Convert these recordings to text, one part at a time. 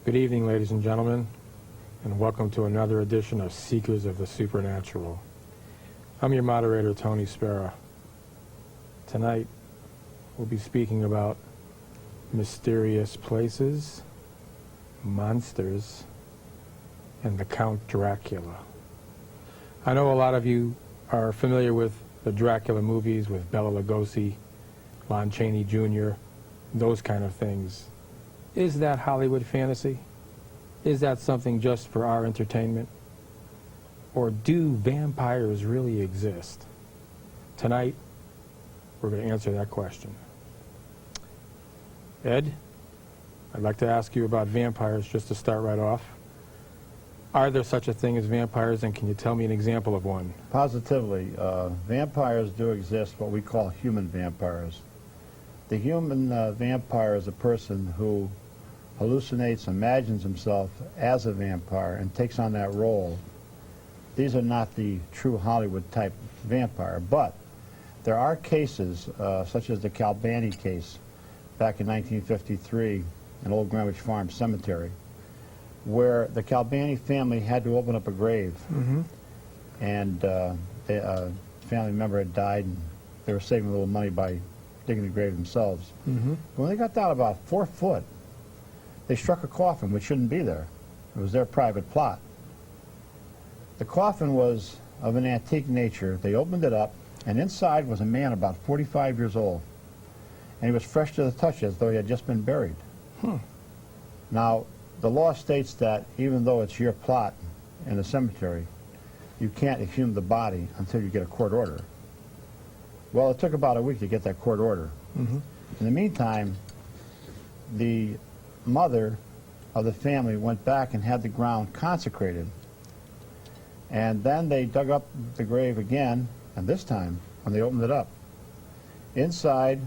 Good evening, ladies and gentlemen, and welcome to another edition of Seekers of the Supernatural. I'm your moderator, Tony Spera. Tonight, we'll be speaking about mysterious places, monsters, and the Count Dracula. I know a lot of you are familiar with the Dracula movies with Bela Lugosi, Lon Chaney Jr., those kind of things. Is that Hollywood fantasy? Is that something just for our entertainment? Or do vampires really exist? Tonight, we're going to answer that question. Ed, I'd like to ask you about vampires just to start right off. Are there such a thing as vampires, and can you tell me an example of one? Positively. Vampires do exist, what we call human vampires. The human vampire is a person who hallucinates, imagines himself as a vampire, and takes on that role. These are not the true Hollywood-type vampire, but there are cases, such as the Calbani case back in 1953 in Old Greenwich Farm Cemetery, where the Calbani family had to open up a grave, and a family member had died, and they were saving a little money by digging the grave themselves. When they got down about 4 foot, they struck a coffin which shouldn't be there. It was their private plot. The coffin was of an antique nature. They opened it up, and inside was a man about 45 years old, and he was fresh to the touch as though he had just been buried. Now, the law states that even though it's your plot in the cemetery, you can't exhume the body until you get a court order. Well, it took about a week to get that court order. In the meantime, the mother of the family went back and had the ground consecrated. And then they dug up the grave again, and this time, when they opened it up, inside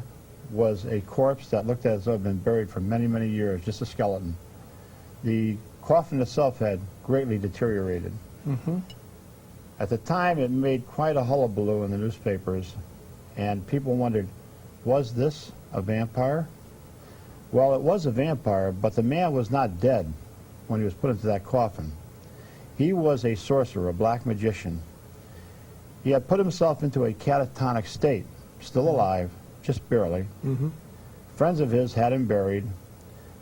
was a corpse that looked as though it had been buried for many, many years, just a skeleton. The coffin itself had greatly deteriorated. At the time, it made quite a hullabaloo in the newspapers, and people wondered, was this a vampire? Well, it was a vampire, but the man was not dead when he was put into that coffin. He was a sorcerer, a black magician. He had put himself into a catatonic state, still alive, just barely. Friends of his had him buried,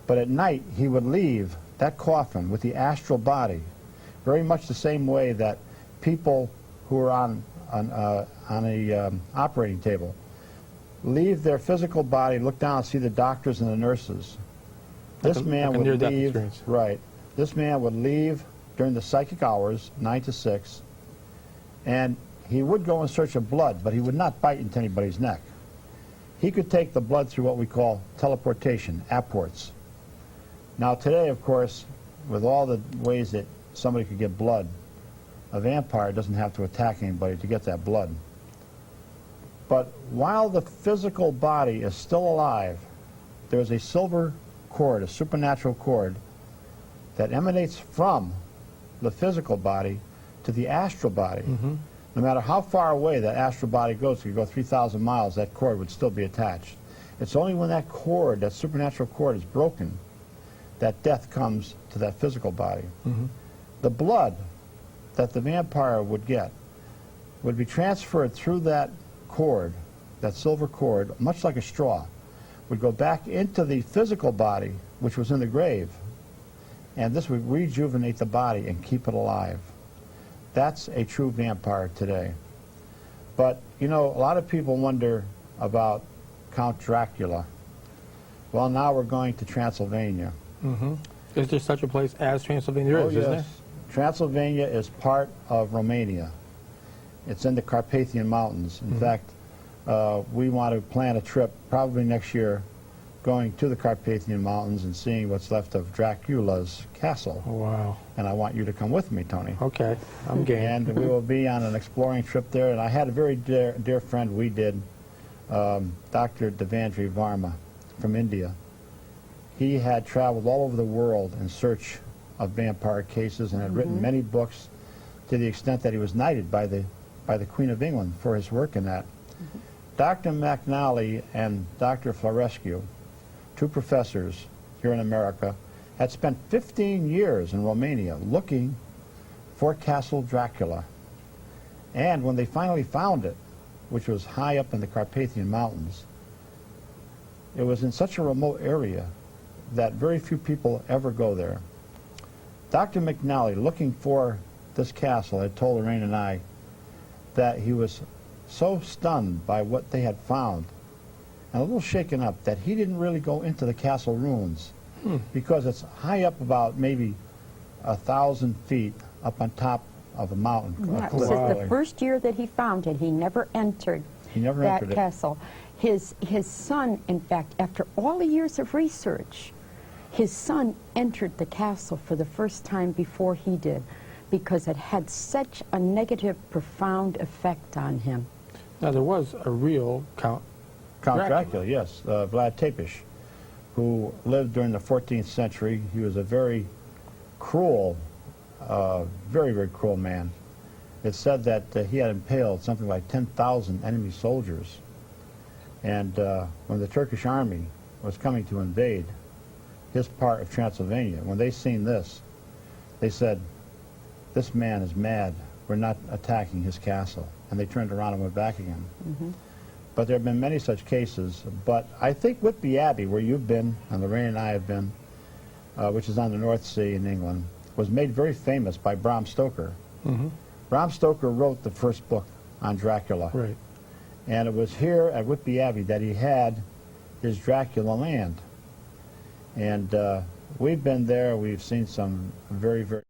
but at night he would leave that coffin with the astral body, very much the same way that people who are on a operating table leave their physical body, look down and see the doctors and the nurses. This man would leave, right, this man would leave during the psychic hours, 9 to 6, and he would go in search of blood, but he would not bite into anybody's neck. He could take the blood through what we call teleportation, apports. Now today, of course, with all the ways that somebody could get blood, a vampire doesn't have to attack anybody to get that blood. But while the physical body is still alive, there's a silver cord, a supernatural cord, that emanates from the physical body to the astral body. No matter how far away that astral body goes, if you go 3,000 miles, that cord would still be attached. It's only when that cord, that supernatural cord, is broken that death comes to that physical body. The blood that the vampire would get would be transferred through that cord, that silver cord, much like a straw, would go back into the physical body, which was in the grave, and this would rejuvenate the body and keep it alive. That's a true vampire today. But, you know, a lot of people wonder about Count Dracula. Well, now we're going to Transylvania. Is there such a place as Transylvania? There is, isn't there? Transylvania is part of Romania. It's in the Carpathian Mountains. In fact, we want to plan a trip probably next year going to the Carpathian Mountains and seeing what's left of Dracula's castle. Oh, wow. And I want you to come with me, Tony. Okay, I'm game. And we will be on an exploring trip there. And I had a very dear friend we did, Dr. Devendra Varma from India. He had traveled all over the world in search of vampire cases and had written many books, to the extent that he was knighted by the Queen of England for his work in that. Dr. McNally and Dr. Florescu, two professors here in America, had spent 15 years in Romania looking for Castle Dracula. And when they finally found it, which was high up in the Carpathian Mountains, it was in such a remote area that very few people ever go there. Dr. McNally, looking for this castle, had told Lorraine and I that he was so stunned by what they had found and a little shaken up that he didn't really go into the castle ruins because it's high up about maybe 1,000 feet up on top of a mountain. Yeah, A it cliff. says the first year that he found it, he never entered that entered it. castle. His son, in fact, after all the years of research, his son entered the castle for the first time before he did, because it had such a negative, profound effect on him. Now, there was a real Count Dracula, yes, Vlad Tepes, who lived during the 14th century. He was a very cruel, very, very cruel man. It's said that he had impaled something like 10,000 enemy soldiers. And when the Turkish army was coming to invade his part of Transylvania, when they seen this, they said, "This man is mad. We're not attacking his castle." And they turned around and went back again. But there have been many such cases. But I think Whitby Abbey, where you've been, and Lorraine and I have been, which is on the North Sea in England, was made very famous by Bram Stoker. Bram Stoker wrote the first book on Dracula. Right. And it was here at Whitby Abbey that he had his Dracula land. And we've been there. We've seen some very, very